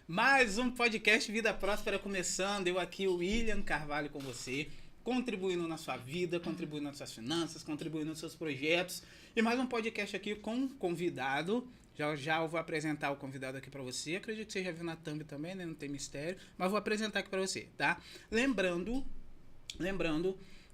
Mais um podcast Vida Próspera começando. Eu aqui, o William Carvalho, com você, contribuindo na sua vida, contribuindo nas suas finanças, contribuindo nos seus projetos. E mais um podcast aqui com um convidado. Já eu vou apresentar o convidado aqui pra você. Acredito que você já viu na thumb também, né? Não tem mistério. Mas vou apresentar aqui pra você, tá? Lembrando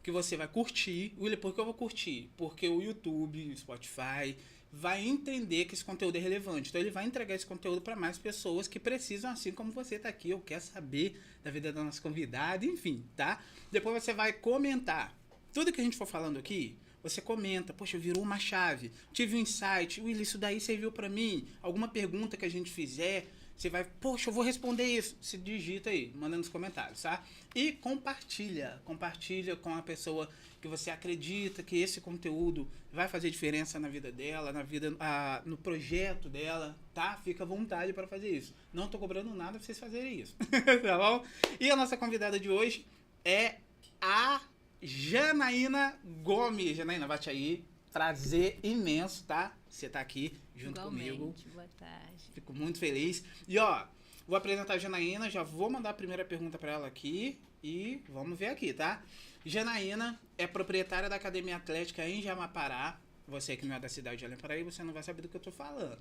que você vai curtir. William, por que eu vou curtir? Porque o YouTube, o Spotify vai entender que esse conteúdo é relevante. Então ele vai entregar esse conteúdo para mais pessoas que precisam, assim como você tá aqui, ou quer saber da vida da nossa convidada, enfim, tá? Depois você vai comentar. Tudo que a gente for falando aqui, você comenta, poxa, virou uma chave, tive um insight, William, isso daí serviu para mim, alguma pergunta que a gente fizer, você vai, poxa, eu vou responder isso. Se digita aí, manda nos comentários, tá? E compartilha com a pessoa que você acredita que esse conteúdo vai fazer diferença na vida dela, no projeto dela, tá? Fica à vontade para fazer isso. Não tô cobrando nada pra vocês fazerem isso, tá bom? E a nossa convidada de hoje é a Janaína Gomes. Janaína, bate aí. Prazer imenso, tá? Você tá aqui junto Igualmente, comigo. boa tarde. Fico muito feliz. E ó, vou apresentar a Janaína, já vou mandar a primeira pergunta para ela aqui e vamos ver aqui, tá? Janaína é proprietária da Academia Atlética em Jamapará. Você que não é da cidade de Além Paraíba, você não vai saber do que eu tô falando.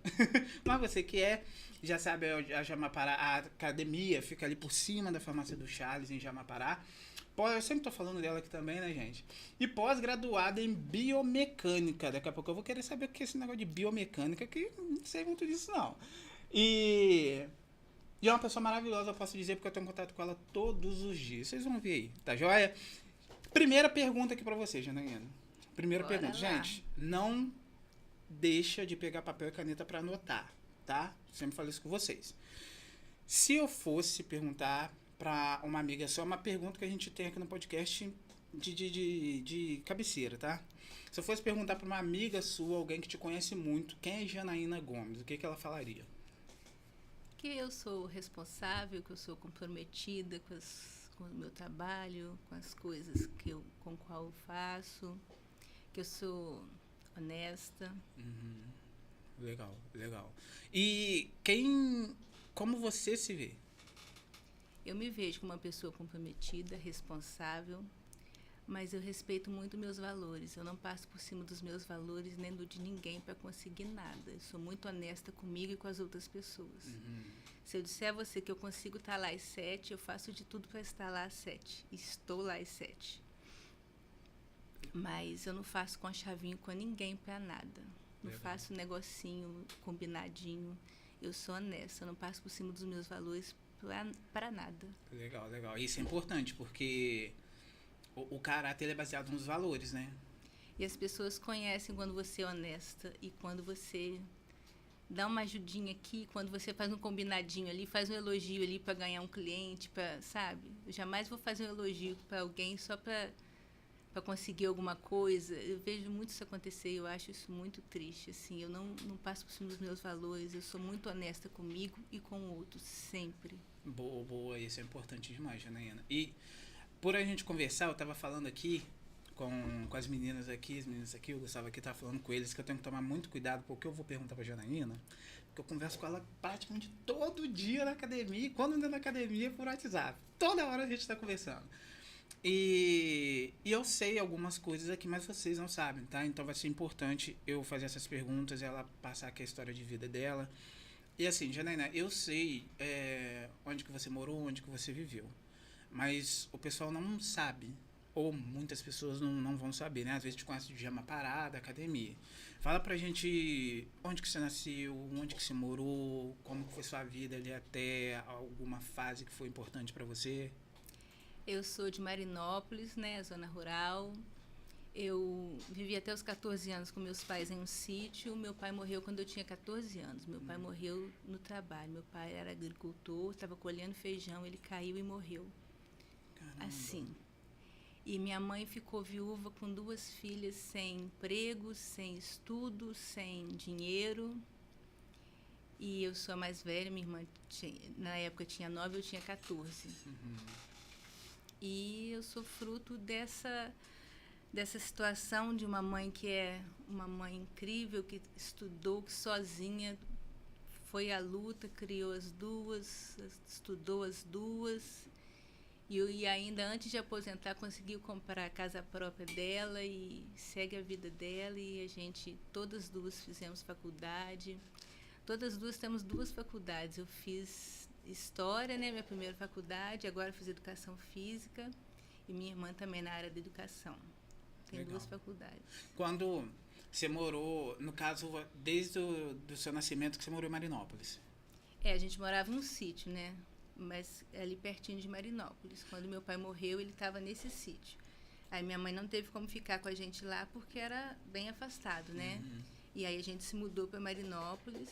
Mas você que é, já sabe, a Jamapará, a academia fica ali por cima da farmácia do Charles, em Jamapará. Eu sempre tô falando dela aqui também, né, gente? E pós-graduada em biomecânica. Daqui a pouco eu vou querer saber o que é esse negócio de biomecânica, que não sei muito disso, não. E é uma pessoa maravilhosa, eu posso dizer, porque eu tenho contato com ela todos os dias. Vocês vão ver aí, tá joia? Primeira pergunta aqui pra você, Janaína. Primeira Bora pergunta. lá. Gente, não deixa de pegar papel e caneta pra anotar, tá? Sempre falo isso com vocês. Se eu fosse perguntar pra uma amiga só, é uma pergunta que a gente tem aqui no podcast de cabeceira, tá? Se eu fosse perguntar pra uma amiga sua, alguém que te conhece muito, quem é Janaína Gomes, o que ela falaria? Que eu sou responsável, que eu sou comprometida com o meu trabalho, com as coisas com qual eu faço, que eu sou honesta. Legal, legal. E como você se vê? Eu me vejo como uma pessoa comprometida, responsável, mas eu respeito muito meus valores. Eu não passo por cima dos meus valores nem do de ninguém para conseguir nada. Eu sou muito honesta comigo e com as outras pessoas. Se eu disser a você que eu consigo estar lá às 7, eu faço de tudo para estar lá às 7. Estou lá às 7. Mas eu não faço com a chavinho com ninguém para nada. Não Legal. faço negocinho combinadinho. Eu sou honesta, eu não passo por cima dos meus valores para nada. Legal, legal. Isso é importante, porque o caráter ele é baseado nos valores, né? E as pessoas conhecem quando você é honesta e quando você dá uma ajudinha aqui, quando você faz um combinadinho ali, faz um elogio ali para ganhar um cliente, sabe? Eu jamais vou fazer um elogio para alguém só para conseguir alguma coisa. Eu vejo muito isso acontecer e eu acho isso muito triste. Assim, eu não passo por cima dos meus valores, eu sou muito honesta comigo e com o outro, sempre. Boa, boa, isso é importante demais, Janaína. E por a gente conversar, eu tava falando aqui com as meninas aqui, o Gustavo aqui tava falando com eles que eu tenho que tomar muito cuidado porque eu vou perguntar pra Janaína, porque eu converso com ela praticamente todo dia na academia, e quando ando na academia por WhatsApp. Toda hora a gente tá conversando. E eu sei algumas coisas aqui, mas vocês não sabem, tá? Então vai ser importante eu fazer essas perguntas, ela passar aqui a história de vida dela. E assim, Janaína, eu sei onde que você morou, onde que você viveu. Mas o pessoal não sabe, ou muitas pessoas não vão saber, né? Às vezes te conhece de Jamapará, da academia. Fala pra gente onde que você nasceu, onde que você morou, como foi sua vida ali até alguma fase que foi importante pra você. Eu sou de Marinópolis, né, zona rural. Eu vivi até os 14 anos com meus pais em um sítio. Meu pai morreu quando eu tinha 14 anos. Meu pai morreu no trabalho. Meu pai era agricultor, estava colhendo feijão, ele caiu e morreu. Caramba. Assim. E minha mãe ficou viúva com 2 filhas sem emprego, sem estudo, sem dinheiro. E eu sou a mais velha, minha irmã na época tinha 9, eu tinha 14. E eu sou fruto dessa situação de uma mãe que é uma mãe incrível, que estudou, que sozinha foi à luta, criou as duas, estudou as duas. E ainda antes de aposentar, conseguiu comprar a casa própria dela e segue a vida dela. E a gente, todas duas fizemos faculdade. Todas duas temos 2 faculdades. Eu fiz História, né, minha primeira faculdade, agora fiz Educação Física. E minha irmã também na área da Educação. Tem Legal. 2 faculdades. Quando você morou, no caso, desde o do seu nascimento, que você morou em Marinópolis? A gente morava num sítio, né? Mas ali pertinho de Marinópolis. Quando meu pai morreu, ele estava nesse sítio. Aí minha mãe não teve como ficar com a gente lá porque era bem afastado, né? Uhum. E aí a gente se mudou para Marinópolis.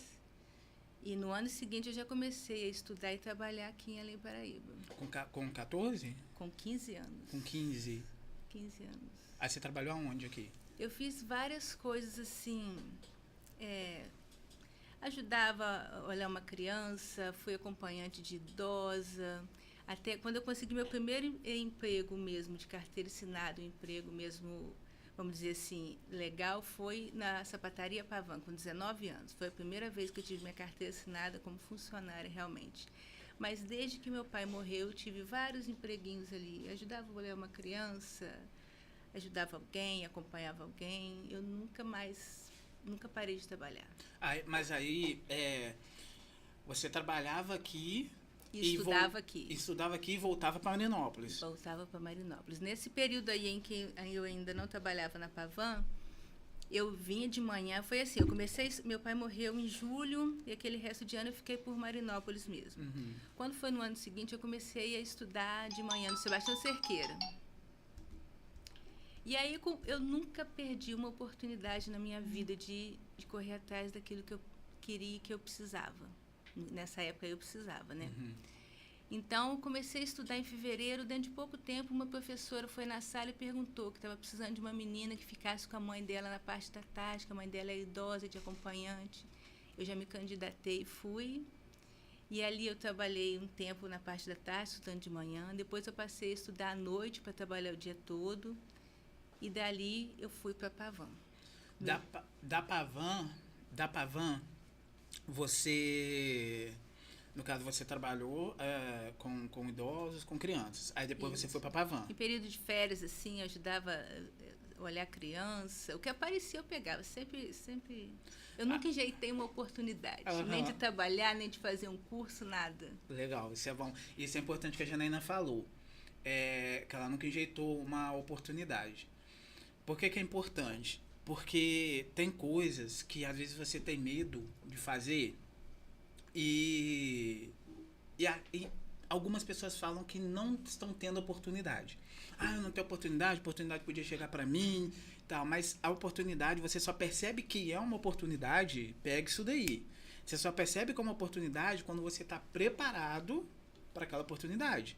E no ano seguinte eu já comecei a estudar e trabalhar aqui em Além Paraíba. Com 14? Com 15 anos. Com 15? 15 anos. Aí você trabalhou aonde aqui? Eu fiz várias coisas assim... Ajudava a olhar uma criança, fui acompanhante de idosa. Até quando eu consegui meu primeiro emprego mesmo, de carteira assinada, um emprego mesmo, vamos dizer assim, legal, foi na sapataria Pavan, com 19 anos. Foi a primeira vez que eu tive minha carteira assinada como funcionária, realmente. Mas desde que meu pai morreu, eu tive vários empreguinhos ali. Ajudava a olhar uma criança, ajudava alguém, acompanhava alguém. Eu nunca parei de trabalhar. Mas aí, você trabalhava aqui... Estudava aqui e voltava para Marinópolis. Voltava para Marinópolis. Nesse período aí em que eu ainda não trabalhava na Pavan, eu vinha de manhã, foi assim, meu pai morreu em julho e aquele resto de ano eu fiquei por Marinópolis mesmo. Uhum. Quando foi no ano seguinte, eu comecei a estudar de manhã no Sebastião Cerqueira. E aí eu nunca perdi uma oportunidade na minha vida de correr atrás daquilo que eu queria e que eu precisava. Nessa época eu precisava, né? Uhum. Então, comecei a estudar em fevereiro. Dentro de pouco tempo, uma professora foi na sala e perguntou que estava precisando de uma menina que ficasse com a mãe dela na parte da tarde, que a mãe dela é idosa, de acompanhante. Eu já me candidatei e fui. E ali eu trabalhei um tempo na parte da tarde, estudando de manhã. Depois eu passei a estudar à noite para trabalhar o dia todo. E dali eu fui para Pavan. Da Pavan, você... No caso, você trabalhou com idosos, com crianças. Aí depois Isso. você foi para Pavan. Em período de férias, assim, eu ajudava a olhar a criança. O que aparecia eu pegava. Sempre. Eu nunca enjeitei uma oportunidade. Nem de trabalhar, nem de fazer um curso, nada. Legal, isso é bom. Isso é importante que a Janaína falou. Que ela nunca enjeitou uma oportunidade. Por que é importante? Porque tem coisas que às vezes você tem medo de fazer e algumas pessoas falam que não estão tendo oportunidade. Eu não tenho oportunidade, a oportunidade podia chegar para mim, tal, mas a oportunidade, você só percebe que é uma oportunidade, pega isso daí. Você só percebe que é uma oportunidade quando você está preparado para aquela oportunidade.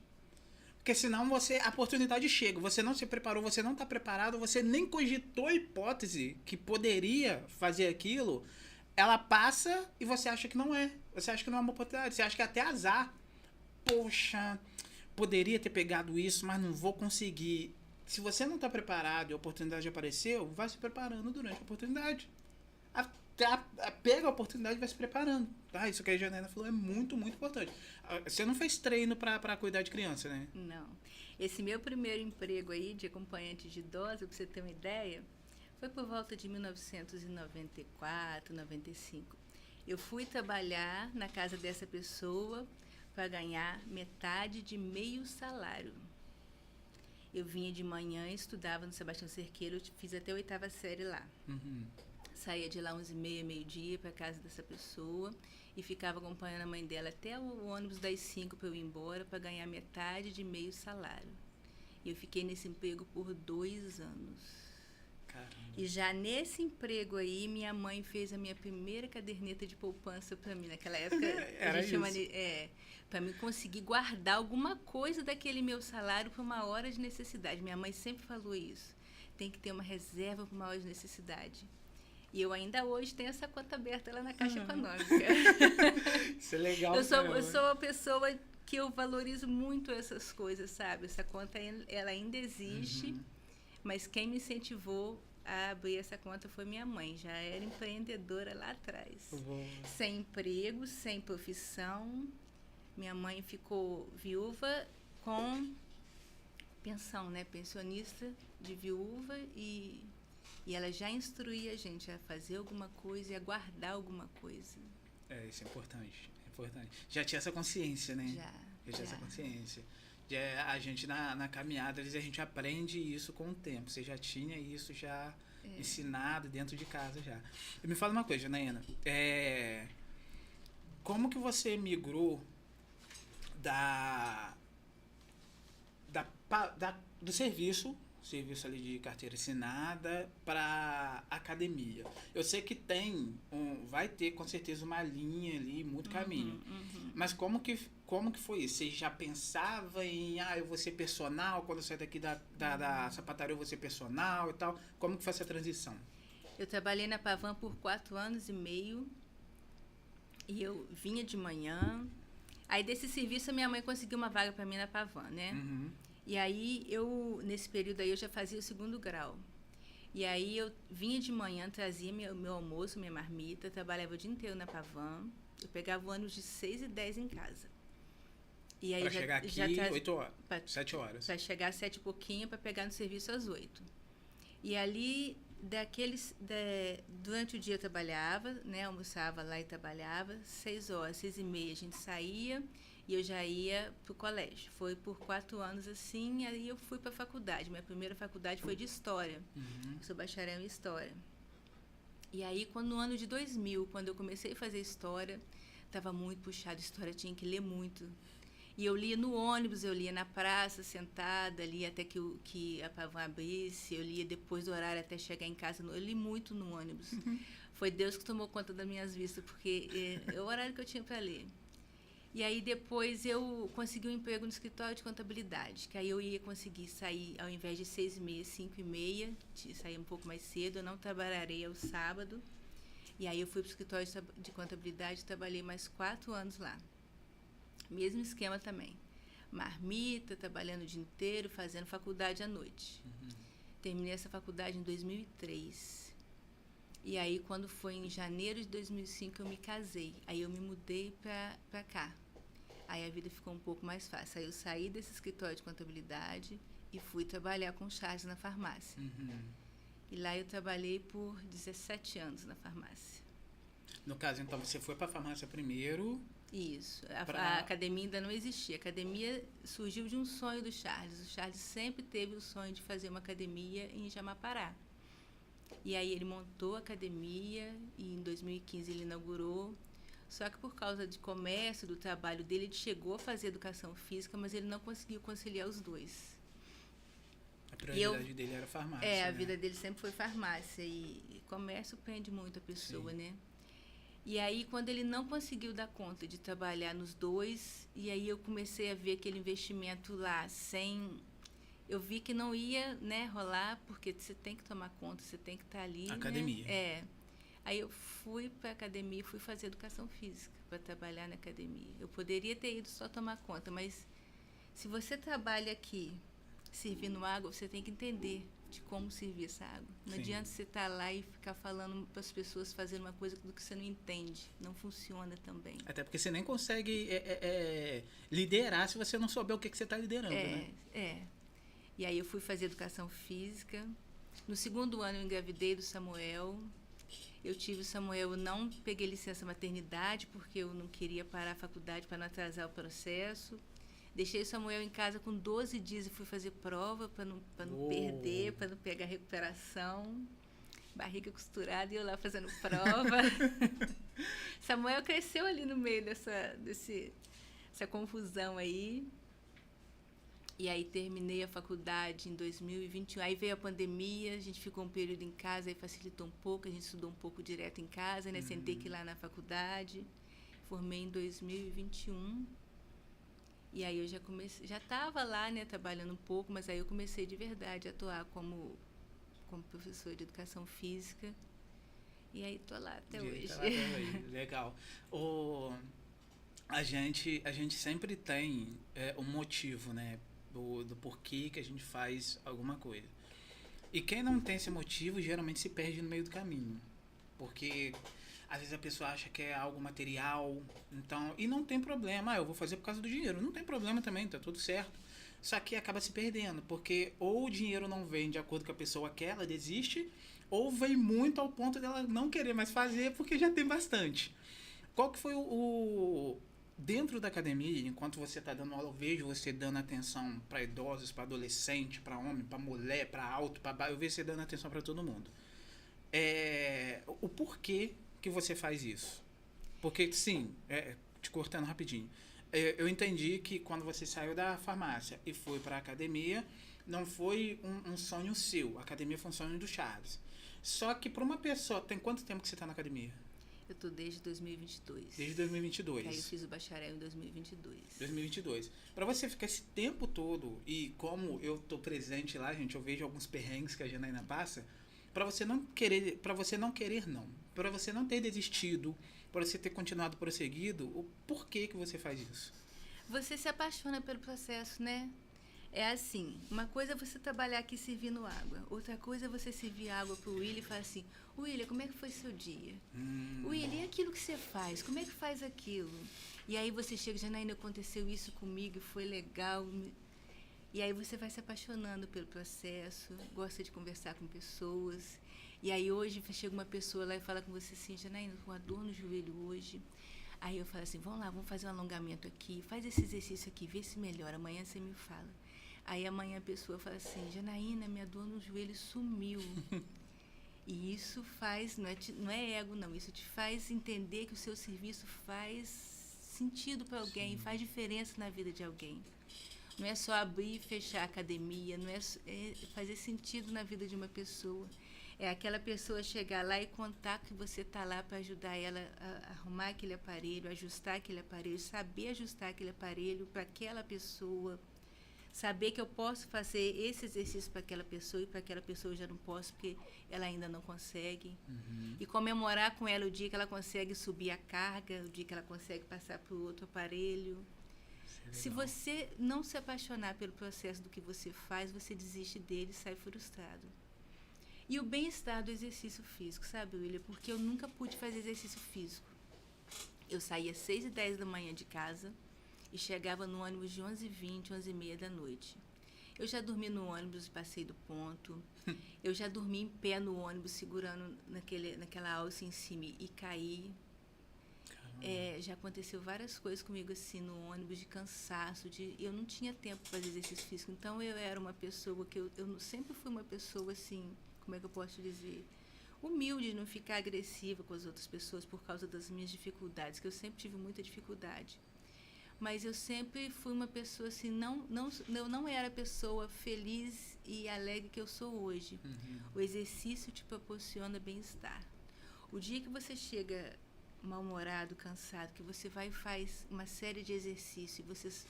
Porque senão a oportunidade chega, você não se preparou, você não está preparado, você nem cogitou a hipótese que poderia fazer aquilo, ela passa e você acha que não é. Você acha que não é uma oportunidade, você acha que é até azar. Poxa, poderia ter pegado isso, mas não vou conseguir. Se você não está preparado e a oportunidade apareceu, vai se preparando durante a oportunidade. Pega a oportunidade e vai se preparando. Isso que a Janaína falou é muito, muito importante. Você não fez treino para cuidar de criança, né? Não. Esse meu primeiro emprego aí de acompanhante de idosa, para você ter uma ideia, foi por volta de 1994, 95. Eu fui trabalhar na casa dessa pessoa para ganhar metade de meio salário. Eu vinha de manhã, estudava no Sebastião Cerqueira, eu fiz até a 8ª série lá. Uhum. Saía de lá 11h30, meio-dia, para casa dessa pessoa e ficava acompanhando a mãe dela até o ônibus das 5 para eu ir embora, para ganhar metade de meio salário. E eu fiquei nesse emprego por 2 anos. Caramba. E já nesse emprego aí, minha mãe fez a minha primeira caderneta de poupança para mim. Naquela época, Era isso. Para mim conseguir guardar alguma coisa daquele meu salário para uma hora de necessidade. Minha mãe sempre falou isso. Tem que ter uma reserva para uma hora de necessidade. E eu ainda hoje tenho essa conta aberta lá na Caixa Econômica. Isso é legal. Eu sou uma pessoa que eu valorizo muito essas coisas, sabe? Essa conta, ela ainda existe, mas quem me incentivou a abrir essa conta foi minha mãe. Já era empreendedora lá atrás. Uhum. Sem emprego, sem profissão. Minha mãe ficou viúva com pensão, né? Pensionista de viúva e ela já instruía a gente a fazer alguma coisa e a guardar alguma coisa. Isso é importante. É importante. Já tinha essa consciência, né? Já tinha essa consciência. A gente, na caminhada, às vezes a gente aprende isso com o tempo. Você já tinha isso já ensinado dentro de casa já. E me fala uma coisa, Janaína. Como que você migrou do serviço ali de carteira assinada para academia? Eu sei que vai ter com certeza uma linha ali, muito caminho. Mas como que foi isso? Você já pensava em, eu vou ser personal, quando eu sair daqui da sapataria eu vou ser personal e tal? Como que foi essa transição? Eu trabalhei na Pavan por 4 anos e meio e eu vinha de manhã. Aí desse serviço a minha mãe conseguiu uma vaga para mim na Pavan, né? E aí nesse período aí eu já fazia o 2º grau. E aí eu vinha de manhã, trazia meu almoço, minha marmita, trabalhava o dia inteiro na Pavan. Eu pegava o ônibus de 6h10 em casa. E aí para chegar aqui 8 horas, 7 horas. Para chegar às 7 e pouquinho, para pegar no serviço às 8. E ali, durante o dia eu trabalhava, né? Almoçava lá e trabalhava. 6 horas, 6h30 a gente saía e eu já ia para o colégio. Foi por 4 anos assim, aí eu fui para a faculdade. Minha primeira faculdade foi de História. Eu sou bacharel em História. E aí, no ano de 2000, quando eu comecei a fazer História, estava muito puxado. História tinha que ler muito. E eu lia no ônibus, eu lia na praça, sentada, lia até que a Pavan abrisse, eu lia depois do horário até chegar em casa. Eu li muito no ônibus. Foi Deus que tomou conta das minhas vistas, porque é o horário que eu tinha para ler. E aí depois eu consegui um emprego no escritório de contabilidade, que aí eu ia conseguir sair, ao invés de 6h30, 5h30, sair um pouco mais cedo, eu não trabalharei ao sábado. E aí eu fui para o escritório de contabilidade e trabalhei mais 4 anos lá. Mesmo esquema também. Marmita, trabalhando o dia inteiro, fazendo faculdade à noite. Terminei essa faculdade em 2003. E aí, quando foi em janeiro de 2005, eu me casei. Aí eu me mudei para cá. Aí a vida ficou um pouco mais fácil. Aí eu saí desse escritório de contabilidade e fui trabalhar com o Charles na farmácia. E lá eu trabalhei por 17 anos na farmácia. No caso, então, você foi para a farmácia primeiro... Isso. A academia ainda não existia. A academia surgiu de um sonho do Charles. O Charles sempre teve o sonho de fazer uma academia em Jamapará. E aí ele montou a academia e em 2015 ele inaugurou. Só que por causa de comércio, do trabalho dele, ele chegou a fazer educação física, mas ele não conseguiu conciliar os dois. A prioridade dele era farmácia, a vida dele sempre foi farmácia. E comércio prende muito a pessoa, né? E aí, quando ele não conseguiu dar conta de trabalhar nos dois, e aí eu comecei a ver aquele investimento lá eu vi que não ia, né, rolar, porque você tem que tomar conta, você tem que estar ali, academia. Né? Aí eu fui para a academia, fui fazer educação física para trabalhar na academia. Eu poderia ter ido só tomar conta, mas se você trabalha aqui servindo água, você tem que entender de como servir essa água. Não adianta você estar lá e ficar falando para as pessoas fazerem uma coisa do que você não entende. Não funciona também. Até porque você nem consegue liderar se você não souber o que você está liderando, né? E aí eu fui fazer educação física. No 2º ano eu engravidei do Samuel. Eu tive o Samuel, eu não peguei licença maternidade porque eu não queria parar a faculdade para não atrasar o processo. Deixei o Samuel em casa com 12 dias e fui fazer prova para não perder, para não pegar recuperação. Barriga costurada e eu lá fazendo prova. Samuel cresceu ali no meio dessa confusão aí. E aí terminei a faculdade em 2021. Aí veio a pandemia, a gente ficou um período em casa, aí facilitou um pouco, a gente estudou um pouco direto em casa, né? Sem ter que ir lá na faculdade. Formei em 2021. E aí eu já estava lá, né, trabalhando um pouco, mas aí eu comecei de verdade a atuar como professora de educação física. E aí tô lá até hoje. Legal. A gente sempre tem um motivo, né, do porquê que a gente faz alguma coisa. E quem não tem esse motivo geralmente se perde no meio do caminho. Porque às vezes a pessoa acha que é algo material, então, e não tem problema, eu vou fazer por causa do dinheiro. Não tem problema também, tá tudo certo. Só que acaba se perdendo, porque ou o dinheiro não vem de acordo com a pessoa quer, ela desiste, ou vem muito ao ponto dela não querer mais fazer porque já tem bastante. Qual que foi dentro da academia, enquanto você está dando aula, eu vejo você dando atenção para idosos, para adolescente, para homem, para mulher, para alto, para baixo, eu vejo você dando atenção para todo mundo. O porquê que você faz isso? Porque, sim, te cortando rapidinho, eu entendi que quando você saiu da farmácia e foi para a academia, não foi um sonho seu. A academia foi um sonho do Charles. Só que para uma pessoa... Tem quanto tempo que você está na academia? Eu tô desde 2022. Desde 2022. Aí eu fiz o bacharel em 2022. 2022. Para você ficar esse tempo todo, e como eu tô presente lá, gente, eu vejo alguns perrengues que a Janaína passa, para você não querer não, para você não ter desistido, para você ter continuado prosseguido, o porquê que você faz isso? Você se apaixona pelo processo, né? É assim, uma coisa é você trabalhar aqui servindo água, outra coisa é você servir água pro William e falar assim, William, como é que foi seu dia? William, e aquilo que você faz? Como é que faz aquilo? E aí você chega, Janaína, aconteceu isso comigo, foi legal. E aí você vai se apaixonando pelo processo, gosta de conversar com pessoas. E aí hoje chega uma pessoa lá e fala com você assim, Janaína, com a dor no joelho hoje. Aí eu falo assim, vamos lá, vamos fazer um alongamento aqui, faz esse exercício aqui, vê se melhora, amanhã você me fala. Aí amanhã a pessoa fala assim, Janaína, minha dor no joelho sumiu. E isso faz, não é ego não, isso te faz entender que o seu serviço faz sentido para alguém, faz diferença na vida de alguém. Não é só abrir e fechar a academia, não é fazer sentido na vida de uma pessoa. É aquela pessoa chegar lá e contar que você está lá para ajudar ela a arrumar aquele aparelho, ajustar aquele aparelho, saber ajustar aquele aparelho para aquela pessoa, saber que eu posso fazer esse exercício para aquela pessoa e para aquela pessoa eu já não posso porque ela ainda não consegue. E comemorar com ela o dia que ela consegue subir a carga, o dia que ela consegue passar para o outro aparelho. Se você não se apaixonar pelo processo do que você faz, você desiste dele e sai frustrado. E o bem-estar do exercício físico, sabe, William? Porque eu nunca pude fazer exercício físico. Eu saía às 6h10 da manhã de casa e chegava no ônibus de 11h20, 11h30 da noite. Eu já dormi no ônibus e passei do ponto. Eu já dormi em pé no ônibus, segurando naquela alça em cima e caí. Já aconteceu várias coisas comigo assim no ônibus, de cansaço, eu não tinha tempo para fazer exercício físico. Então eu era uma pessoa que eu sempre fui uma pessoa assim, como é que eu posso dizer? Humilde, não ficar agressiva com as outras pessoas por causa das minhas dificuldades, que eu sempre tive muita dificuldade. Mas eu sempre fui uma pessoa assim, eu não era a pessoa feliz e alegre que eu sou hoje. O exercício te proporciona bem-estar. O dia que você chega mal-humorado, cansado, que você vai e faz uma série de exercícios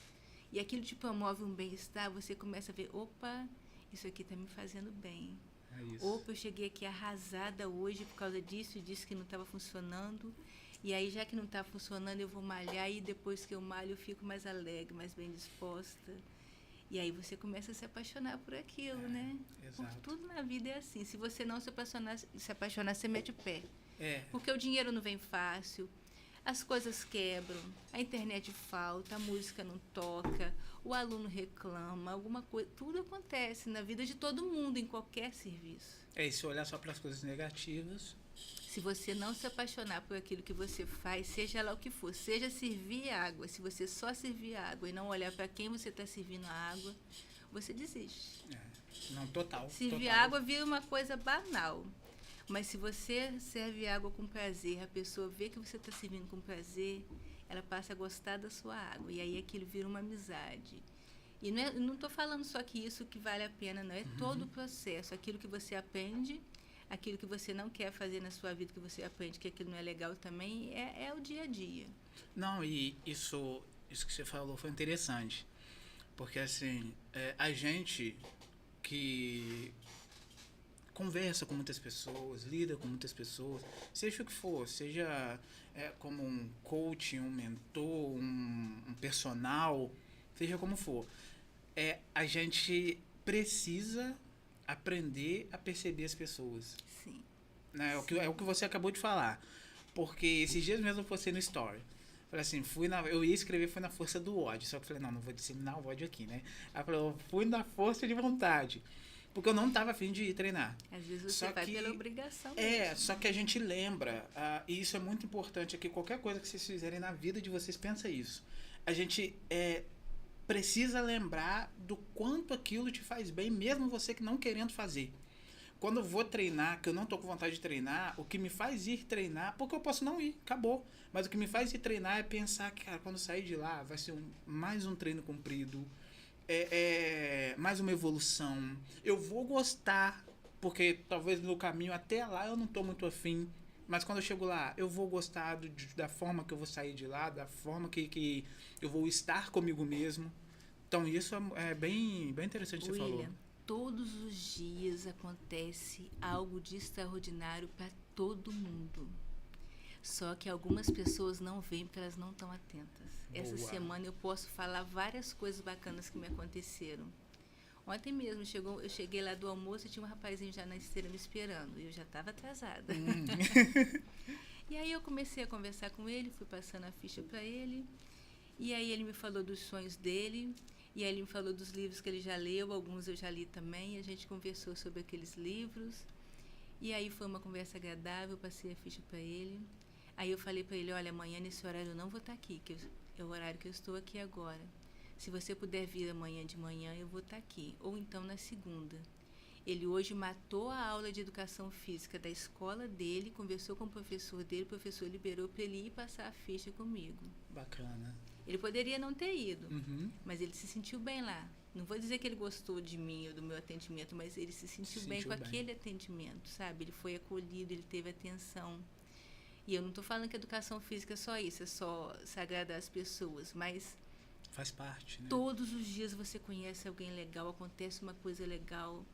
e aquilo te promove um bem-estar, você começa a ver, opa, isso aqui está me fazendo bem. Opa, eu cheguei aqui arrasada hoje por causa disso e disso que não estava funcionando. E aí, já que não está funcionando, eu vou malhar e depois que eu malho, eu fico mais alegre, mais bem disposta. E aí você começa a se apaixonar por aquilo, né? Exato. Por tudo na vida é assim. Se você não se apaixonar, você mete o pé. Porque o dinheiro não vem fácil, as coisas quebram, a internet falta, a música não toca, o aluno reclama, alguma coisa, tudo acontece na vida de todo mundo, em qualquer serviço. E se olhar só para as coisas negativas... Se você não se apaixonar por aquilo que você faz, seja lá o que for, seja servir água, se você só servir água e não olhar para quem você está servindo a água, você desiste. Não, total. Servir água vira uma coisa banal. Mas se você serve água com prazer, a pessoa vê que você está servindo com prazer, ela passa a gostar da sua água. E aí aquilo vira uma amizade. E não estou falando só que isso que vale a pena, não. É todo o processo. Aquilo que você aprende, aquilo que você não quer fazer na sua vida, que você aprende que aquilo não é legal também, é o dia a dia. Não, e isso que você falou foi interessante. Porque, assim, a gente que conversa com muitas pessoas, lida com muitas pessoas, seja o que for, seja como um coach, um mentor, um personal, seja como for, a gente precisa aprender a perceber as pessoas. Sim. Né? É o que você acabou de falar. Porque esses dias mesmo eu postei no story. Falei assim, eu ia escrever, foi na força do ódio. Só que eu falei, não vou disseminar o ódio aqui, né? Aí eu falei, eu fui na força de vontade. Porque eu não tava afim de ir treinar. Às vezes você vai pela obrigação mesmo. Mesmo. Só que a gente lembra, e isso é muito importante aqui, qualquer coisa que vocês fizerem na vida de vocês, pensa isso. A gente precisa lembrar do quanto aquilo te faz bem, mesmo você que não querendo fazer. Quando eu vou treinar, que eu não tô com vontade de treinar, o que me faz ir treinar, porque eu posso não ir, acabou. Mas o que me faz ir treinar é pensar que, cara, quando eu sair de lá, vai ser mais um treino cumprido, mais uma evolução. Eu vou gostar, porque talvez no caminho até lá eu não tô muito afim, mas quando eu chego lá, eu vou gostar da forma que eu vou sair de lá, da forma que eu vou estar comigo mesmo. Então isso é bem interessante que você falou. Todos os dias acontece algo de extraordinário para todo mundo. Só que algumas pessoas não veem porque elas não estão atentas. Boa. Essa semana eu posso falar várias coisas bacanas que me aconteceram. Ontem mesmo eu cheguei lá do almoço e tinha um rapazinho já na esteira me esperando. E eu já estava atrasada. E aí eu comecei a conversar com ele, fui passando a ficha para ele. E aí ele me falou dos sonhos dele. E aí ele me falou dos livros que ele já leu, alguns eu já li também, e a gente conversou sobre aqueles livros. E aí foi uma conversa agradável, passei a ficha para ele. Aí eu falei para ele, olha, amanhã nesse horário eu não vou estar aqui, que é o horário que eu estou aqui agora. Se você puder vir amanhã de manhã, eu vou estar aqui. Ou então na segunda. Ele hoje matou a aula de educação física da escola dele, conversou com o professor dele, o professor liberou para ele ir passar a ficha comigo. Bacana. Ele poderia não ter ido, uhum. Mas ele se sentiu bem lá. Não vou dizer que ele gostou de mim ou do meu atendimento, mas ele se sentiu bem com aquele atendimento, sabe? Ele foi acolhido, ele teve atenção. E eu não estou falando que a educação física é só isso, é só se agradar as pessoas, mas... Faz parte, né? Todos os dias você conhece alguém legal, acontece uma coisa legal,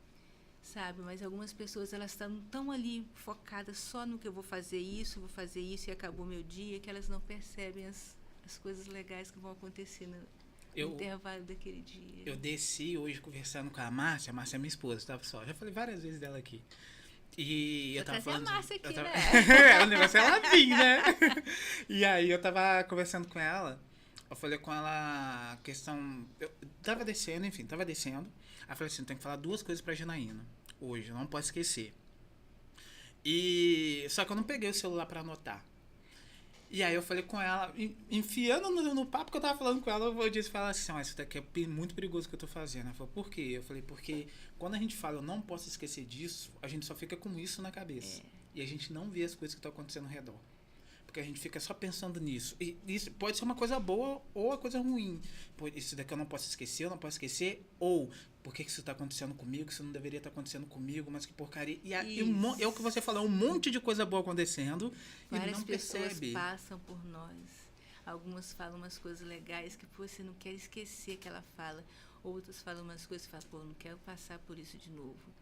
sabe? Mas algumas pessoas, elas estão tão ali focadas só no que eu vou fazer isso e acabou meu dia, que elas não percebem as coisas legais que vão acontecer no intervalo daquele dia. Eu desci hoje conversando com a Márcia é minha esposa, tá, pessoal? Já falei várias vezes dela aqui. E eu tava falando. A Márcia aqui, né? O negócio é ela vir, né? E aí eu tava conversando com ela, eu falei com ela a questão. Eu tava descendo. Aí eu falei assim: tem que falar 2 coisas pra Janaína hoje, não pode esquecer. Só que eu não peguei o celular pra anotar. E aí eu falei com ela, enfiando no papo que eu tava falando com ela, eu disse pra ela assim, isso daqui é muito perigoso que eu tô fazendo. Ela falou, por quê? Eu falei, porque quando a gente fala, eu não posso esquecer disso, a gente só fica com isso na cabeça. E a gente não vê as coisas que estão acontecendo ao redor. Porque a gente fica só pensando nisso. E isso pode ser uma coisa boa ou uma coisa ruim. Isso daqui eu não posso esquecer, ou por que isso está acontecendo comigo, isso não deveria estar acontecendo comigo, mas que porcaria. E é o que você falou, um monte de coisa boa acontecendo e não percebe. Várias pessoas passam por nós. Algumas falam umas coisas legais que você não quer esquecer que ela fala. Outras falam umas coisas que você fala, não quero passar por isso de novo.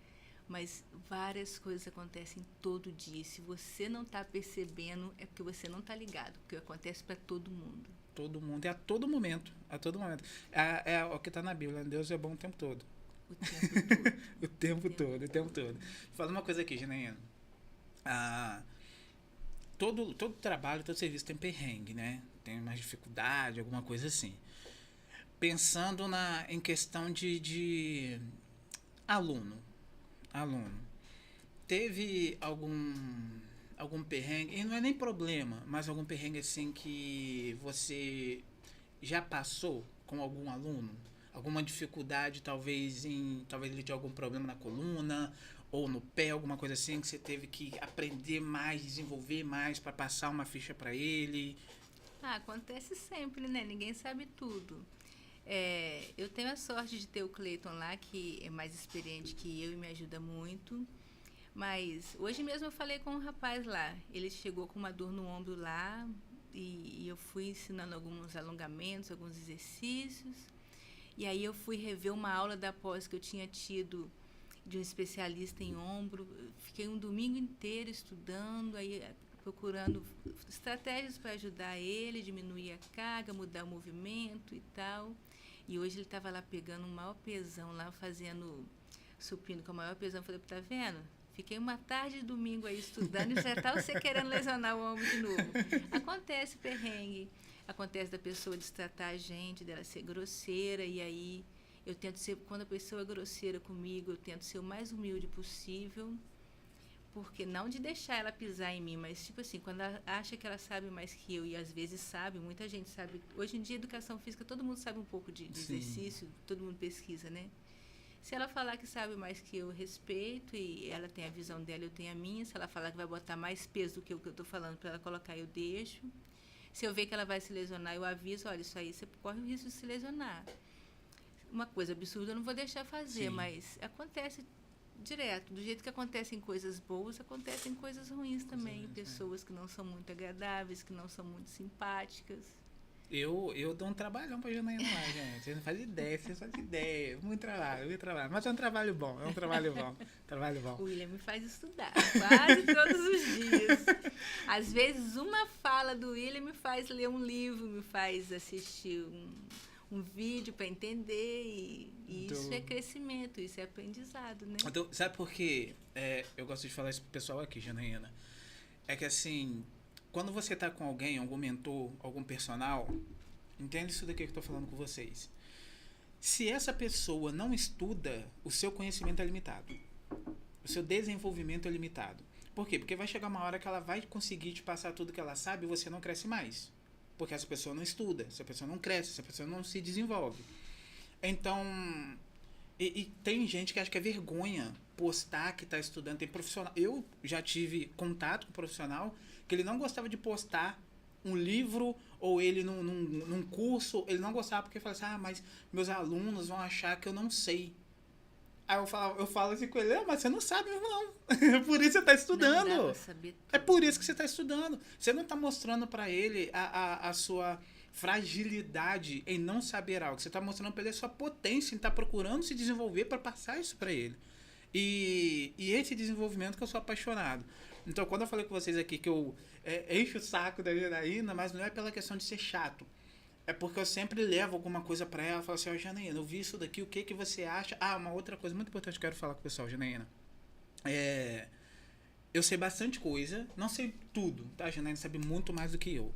Mas várias coisas acontecem todo dia. Se você não está percebendo, é porque você não está ligado. Porque acontece para todo mundo. Todo mundo. É a todo momento. A todo momento. É o que está na Bíblia. Deus é bom o tempo todo. O tempo todo. O tempo todo. Fala uma coisa aqui, Janaína. Todo trabalho, todo serviço tem perrengue, né? Tem mais dificuldade, alguma coisa assim. Pensando em questão de aluno. Teve algum perrengue, e não é nem problema, mas algum perrengue assim que você já passou com algum aluno? Alguma dificuldade, talvez ele tinha algum problema na coluna ou no pé, alguma coisa assim, que você teve que aprender mais, desenvolver mais para passar uma ficha para ele? Acontece sempre, né? Ninguém sabe tudo. Eu tenho a sorte de ter o Cleiton lá, que é mais experiente que eu e me ajuda muito. Mas hoje mesmo eu falei com um rapaz lá. Ele chegou com uma dor no ombro lá e eu fui ensinando alguns alongamentos, alguns exercícios. E aí eu fui rever uma aula da pós que eu tinha tido de um especialista em ombro. Fiquei um domingo inteiro estudando, aí procurando estratégias para ajudar ele, diminuir a carga, mudar o movimento e tal. E hoje ele estava lá pegando um maior pesão lá, fazendo supino com a maior pesão. Eu falei, tá vendo? Fiquei uma tarde de domingo aí estudando e já tá você querendo lesionar o ombro de novo. Acontece perrengue, acontece da pessoa destratar a gente, dela ser grosseira, e aí eu tento ser, quando a pessoa é grosseira comigo, eu tento ser o mais humilde possível, porque não de deixar ela pisar em mim, mas tipo assim, quando ela acha que ela sabe mais que eu, e às vezes sabe, muita gente sabe. Hoje em dia, educação física, todo mundo sabe um pouco de exercício, todo mundo pesquisa, né? Se ela falar que sabe mais que eu, respeito, e ela tem a visão dela, eu tenho a minha. Se ela falar que vai botar mais peso do que o que eu estou falando para ela colocar, eu deixo. Se eu ver que ela vai se lesionar, eu aviso, olha, isso aí você corre o risco de se lesionar. Uma coisa absurda eu não vou deixar fazer, mas acontece direto. Do jeito que acontecem coisas boas, acontecem coisas ruins também. Pessoas que não são muito agradáveis, que não são muito simpáticas. Eu dou um trabalhão pra Janaína lá, gente. Você não faz ideia, você faz ideia. Muito trabalho. Mas é um trabalho bom, trabalho bom. O William me faz estudar quase todos os dias. Às vezes, uma fala do William me faz ler um livro, me faz assistir um vídeo para entender. E isso é crescimento, isso é aprendizado, né? Então, sabe por que eu gosto de falar isso pro pessoal aqui, Janaína? É que assim, quando você tá com alguém, algum mentor, algum personal, entende isso daqui que eu tô falando com vocês. Se essa pessoa não estuda, o seu conhecimento é limitado. O seu desenvolvimento é limitado. Por quê? Porque vai chegar uma hora que ela vai conseguir te passar tudo que ela sabe e você não cresce mais. Porque essa pessoa não estuda, essa pessoa não cresce, essa pessoa não se desenvolve. Então, e tem gente que acha que é vergonha postar que está estudando. Tem profissional. Eu já tive contato com um profissional que ele não gostava de postar um livro ou ele num curso. Ele não gostava porque ele falava assim, mas meus alunos vão achar que eu não sei. Aí eu falo assim com ele, mas você não sabe mesmo não. É por isso que você está estudando. Não dá pra saber tudo. É por isso que você está estudando. Você não está mostrando para ele a sua fragilidade em não saber algo. Você está mostrando para ele a sua potência em estar procurando se desenvolver para passar isso para ele. E esse desenvolvimento que eu sou apaixonado. Então, quando eu falei com vocês aqui que eu encho o saco da Janaína, mas não é pela questão de ser chato. É porque eu sempre levo alguma coisa pra ela, falo assim, Janaína, eu vi isso daqui, o que você acha? Uma outra coisa muito importante que eu quero falar com o pessoal, Janaína. Eu sei bastante coisa, não sei tudo, tá? A Janaína sabe muito mais do que eu.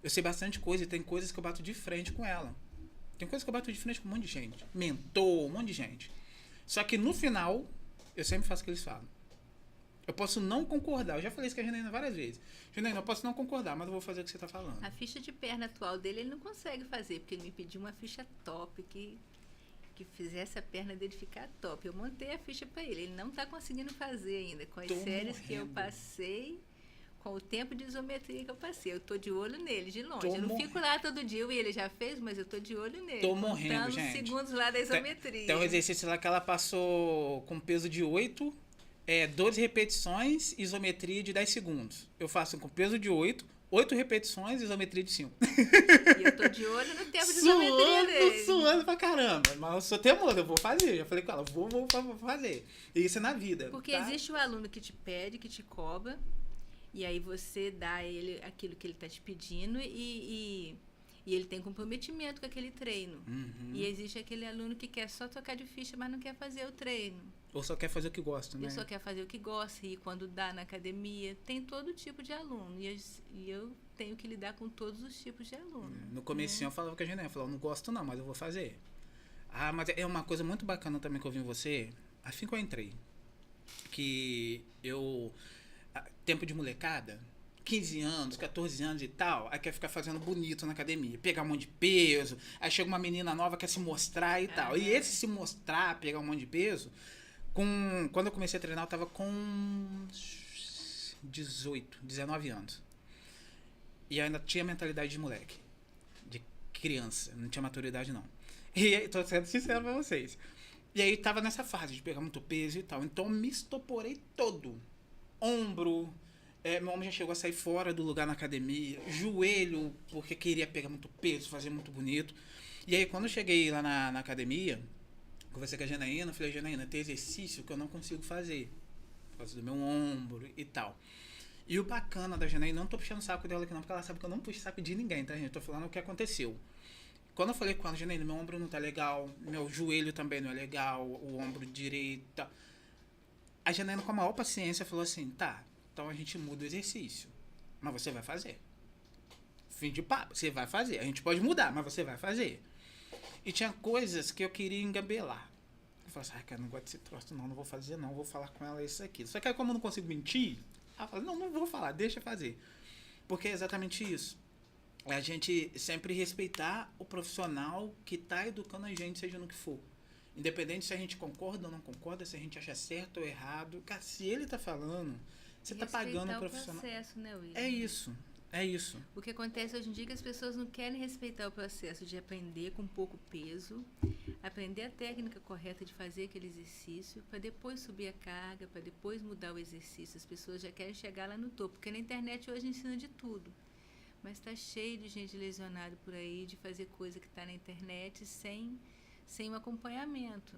Eu sei bastante coisa e tem coisas que eu bato de frente com ela. Tem coisas que eu bato de frente com um monte de gente. Mentor, um monte de gente. Só que no final, eu sempre faço o que eles falam. Eu posso não concordar. Eu já falei isso com a Janaína várias vezes. Janaína, eu posso não concordar, mas eu vou fazer o que você está falando. A ficha de perna atual dele, ele não consegue fazer, porque ele me pediu uma ficha top que fizesse a perna dele ficar top. Eu montei a ficha para ele. Ele não está conseguindo fazer ainda. Com as séries que eu passei, com o tempo de isometria que eu passei. Eu tô de olho nele, de longe. Eu não fico lá todo dia, e ele já fez, mas eu tô de olho nele. Tô morrendo, gente. Segundos lá da isometria. Tem um exercício lá que ela passou com peso de 8... 12 repetições, isometria de 10 segundos. Eu faço com peso de 8 repetições, isometria de 5. E eu tô de olho no tempo de isometria dele. Suando pra caramba. Mas eu sou teimoso, eu vou fazer. Já falei com ela, vou fazer. E isso é na vida. Porque tá? existe o aluno que te pede, que te cobra, e aí você dá a ele aquilo que ele tá te pedindo e ele tem comprometimento com aquele treino. Uhum. E existe aquele aluno que quer só tocar de ficha, mas não quer fazer o treino. Ou só quer fazer o que gosta, né? Ou só quer fazer o que gosta, e quando dá na academia, tem todo tipo de aluno. E eu tenho que lidar com todos os tipos de aluno. No comecinho eu falava com a Janaína, eu falava, não gosto não, mas eu vou fazer. Mas é uma coisa muito bacana também que eu vi em você, assim que eu entrei, que tempo de molecada, 15 anos, 14 anos e tal, aí quer ficar fazendo bonito na academia, pegar um monte de peso, aí chega uma menina nova, quer se mostrar e tal. E esse se mostrar, pegar um monte de peso, quando eu comecei a treinar, eu tava com 18, 19 anos. E eu ainda tinha mentalidade de moleque, de criança, não tinha maturidade não. E aí, tô sendo sincero pra vocês. E aí tava nessa fase de pegar muito peso e tal, então me estoporei todo. Ombro, meu ombro já chegou a sair fora do lugar na academia, joelho, porque queria pegar muito peso, fazer muito bonito. E aí quando eu cheguei lá na academia, conversei com a Janaína, falei, Janaína, tem exercício que eu não consigo fazer, por causa do meu ombro e tal. E o bacana da Janaína, não tô puxando o saco dela aqui não, porque ela sabe que eu não puxo saco de ninguém, tá, gente? Tô falando o que aconteceu. Quando eu falei com ela, Janaína, meu ombro não tá legal, meu joelho também não é legal, o ombro direito. Tá. A Janaína, com a maior paciência, falou assim: tá, então a gente muda o exercício, mas você vai fazer. Fim de papo, você vai fazer. A gente pode mudar, mas você vai fazer. E tinha coisas que eu queria engabelar. Eu falei assim: cara, não gosto desse troço, não vou fazer, não, vou falar com ela isso aqui. Só que aí, como eu não consigo mentir, ela fala: não vou falar, deixa fazer. Porque é exatamente isso. É a gente sempre respeitar o profissional que está educando a gente, seja no que for. Independente se a gente concorda ou não concorda, se a gente acha certo ou errado. Cara, se ele tá falando, você tá pagando o profissional. Processo, né, William? É isso. É isso. O que acontece hoje em dia é que as pessoas não querem respeitar o processo de aprender com pouco peso, aprender a técnica correta de fazer aquele exercício, para depois subir a carga, para depois mudar o exercício. As pessoas já querem chegar lá no topo, porque na internet hoje ensina de tudo. Mas está cheio de gente lesionada por aí, de fazer coisa que está na internet sem um acompanhamento.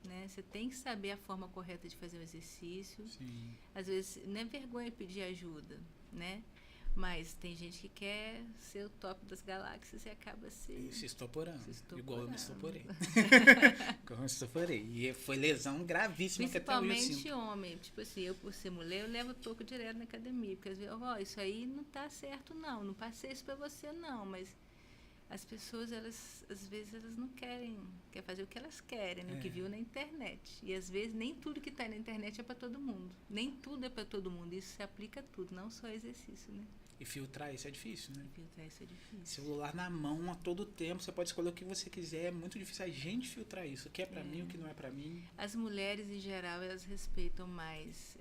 Né? Você tem que saber a forma correta de fazer o exercício. Sim. Às vezes, não é vergonha pedir ajuda, né? Mas tem gente que quer ser o top das galáxias e acaba se estoporando. Igual eu me estoporei. Igual eu me estoporei. E foi lesão gravíssima que até hoje eu sinto. Principalmente homem. Tipo assim, eu por ser mulher, eu levo toco direto na academia. Porque às vezes, isso aí não tá certo não. Não passei isso pra você não. Mas as pessoas, elas, às vezes, elas não querem fazer o que elas querem, né? O que viu na internet. E às vezes nem tudo que tá na internet é pra todo mundo. Nem tudo é pra todo mundo. Isso se aplica a tudo, não só exercício, né? E filtrar isso é difícil, né? Filtrar isso é difícil. Celular na mão a todo tempo, você pode escolher o que você quiser, é muito difícil a gente filtrar isso, o que é pra mim, o que não é pra mim. As mulheres, em geral, elas respeitam mais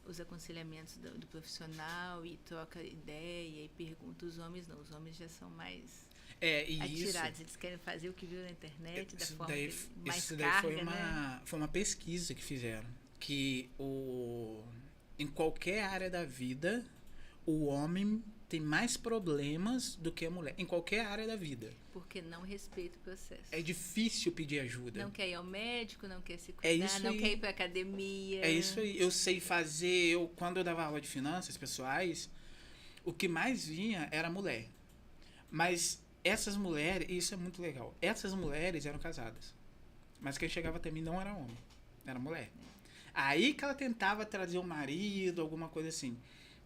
os aconselhamentos do profissional e troca ideia e pergunta. Os homens não, os homens já são mais atirados, eles querem fazer o que viu na internet, da forma mais isso carga, daí foi uma pesquisa que fizeram, que em qualquer área da vida, o homem tem mais problemas do que a mulher, em qualquer área da vida. Porque não respeita o processo. É difícil pedir ajuda. Não quer ir ao médico, não quer se cuidar, não quer ir pra academia. É isso aí. Eu sei fazer, quando eu dava aula de finanças pessoais, o que mais vinha era mulher. Mas essas mulheres, e isso é muito legal, essas mulheres eram casadas. Mas quem chegava até mim não era homem, era mulher. Aí que ela tentava trazer o marido, alguma coisa assim.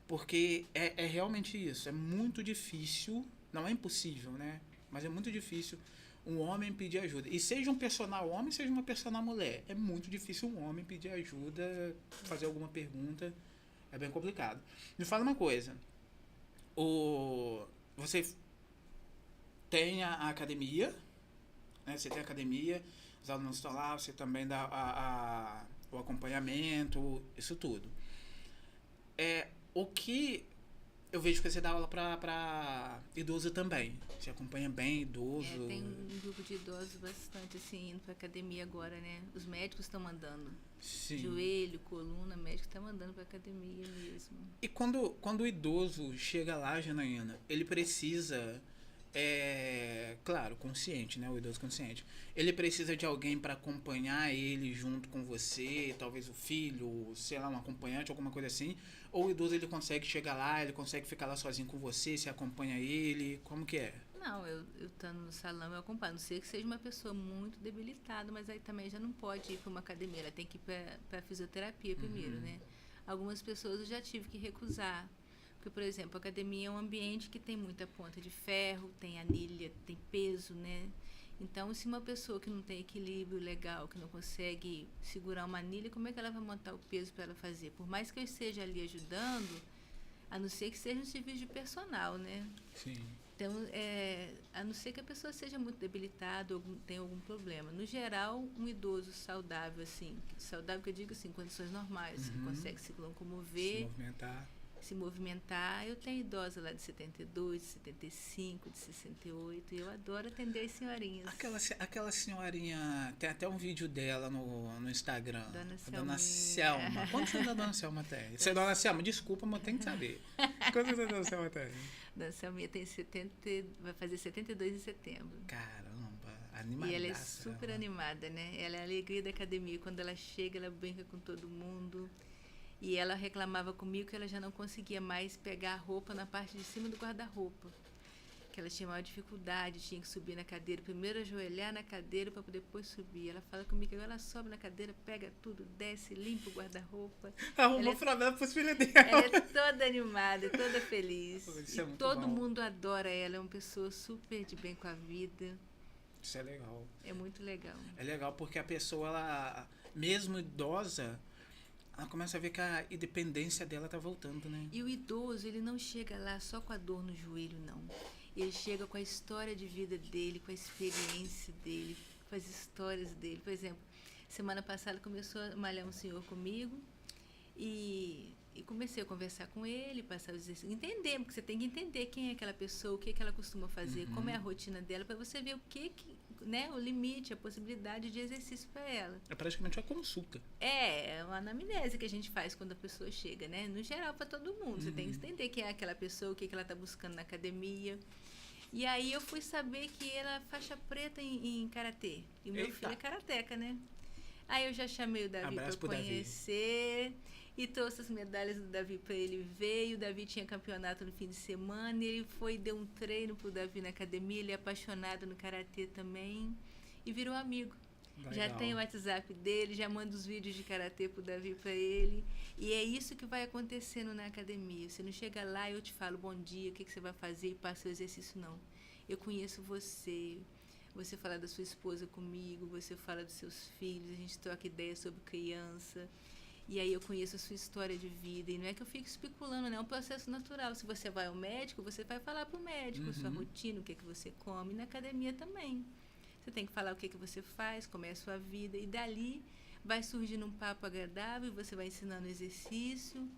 Porque é realmente isso, é muito difícil, não é impossível, né? Mas é muito difícil um homem pedir ajuda. E seja um personal homem, seja uma personal mulher. É muito difícil um homem pedir ajuda, fazer alguma pergunta. É bem complicado. Me fala uma coisa. Você tem a academia, né? Você tem a academia, os alunos estão lá, você também dá o acompanhamento, isso tudo. O que eu vejo que você dá aula pra idoso também. Você acompanha bem idoso. Tem um grupo de idosos bastante, assim, indo pra academia agora, né? Os médicos estão mandando. Sim. Joelho, coluna, médico tá mandando pra academia mesmo. E quando o idoso chega lá, Janaína, ele precisa... claro, consciente, né? O idoso consciente. Ele precisa de alguém para acompanhar ele junto com você, talvez o filho, sei lá, um acompanhante, alguma coisa assim. Ou o idoso ele consegue chegar lá, ele consegue ficar lá sozinho com você, você acompanha ele, como que é? Não, eu estando no salão eu acompanho. Não sei que seja uma pessoa muito debilitada, mas aí também já não pode ir para uma academia, ela tem que ir para fisioterapia primeiro, né? Algumas pessoas eu já tive que recusar. Porque, por exemplo, a academia é um ambiente que tem muita ponta de ferro, tem anilha, tem peso, né? Então, se uma pessoa que não tem equilíbrio legal, que não consegue segurar uma anilha, como é que ela vai montar o peso para ela fazer? Por mais que eu esteja ali ajudando, a não ser que seja um serviço de personal, né? Sim. Então, a não ser que a pessoa seja muito debilitada ou tenha algum problema. No geral, um idoso saudável, assim, saudável que eu digo assim, condições normais, que consegue se locomover, se movimentar. Eu tenho idosa lá de 72, de 75, de 68, e eu adoro atender as senhorinhas. Aquela senhorinha, tem até um vídeo dela no Instagram. Dona Selma. Quantos anos a Dona Selma tem? Você é Dona Selma, desculpa, mas tem que saber. Quantos anos a Dona Selma tem? Dona Selma tem 70, vai fazer 72 em setembro. Caramba, animada. E ela é super animada, né? Ela é a alegria da academia. Quando ela chega, ela brinca com todo mundo. E ela reclamava comigo que ela já não conseguia mais pegar a roupa na parte de cima do guarda-roupa. que ela tinha maior dificuldade, tinha que subir na cadeira, primeiro ajoelhar na cadeira para depois subir. Ela fala comigo que ela sobe na cadeira, pega tudo, desce, limpa o guarda-roupa. Arrumou problema pros filhos dela. Ela é toda animada, toda feliz. Isso é E muito todo bom. mundo adora ela, é uma pessoa super de bem com a vida. Isso é legal. É muito legal. É legal porque a pessoa, ela, mesmo idosa, ela começa a ver que a independência dela tá voltando, né? E o idoso, ele não chega lá só com a dor no joelho, não. Ele chega com a história de vida dele, com a experiência dele, com as histórias dele. Por exemplo, semana passada começou a malhar um senhor comigo e comecei a conversar com ele, passar os exercícios, entender, porque você tem que entender quem é aquela pessoa, o que ela costuma fazer, como é a rotina dela, para você ver o que, né, o limite, a possibilidade de exercício para ela. É praticamente uma consulta. É uma anamnese que a gente faz quando a pessoa chega, né? No geral, para todo mundo. Você tem que entender quem é aquela pessoa, o que ela está buscando na academia. E aí eu fui saber que ela é faixa preta em karatê. E o meu filho é karateca, né? Aí eu já chamei o Davi para conhecer e trouxe as medalhas do Davi para ele ver. E o Davi tinha campeonato no fim de semana e ele foi e deu um treino pro Davi na academia. Ele é apaixonado no karatê também e virou amigo. Legal. Já tem o WhatsApp dele, já manda os vídeos de karatê pro Davi para ele. E é isso que vai acontecendo na academia. Você não chega lá e eu te falo bom dia, o que você vai fazer e passa o exercício, não. Eu conheço você. Você fala da sua esposa comigo, você fala dos seus filhos, a gente troca ideias sobre criança. E aí eu conheço a sua história de vida. E não é que eu fico especulando, não. É um processo natural. Se você vai ao médico, você vai falar para o médico a sua rotina, o que você come. E na academia também. Você tem que falar o que você faz, como é a sua vida. E dali vai surgindo um papo agradável, você vai ensinando exercício.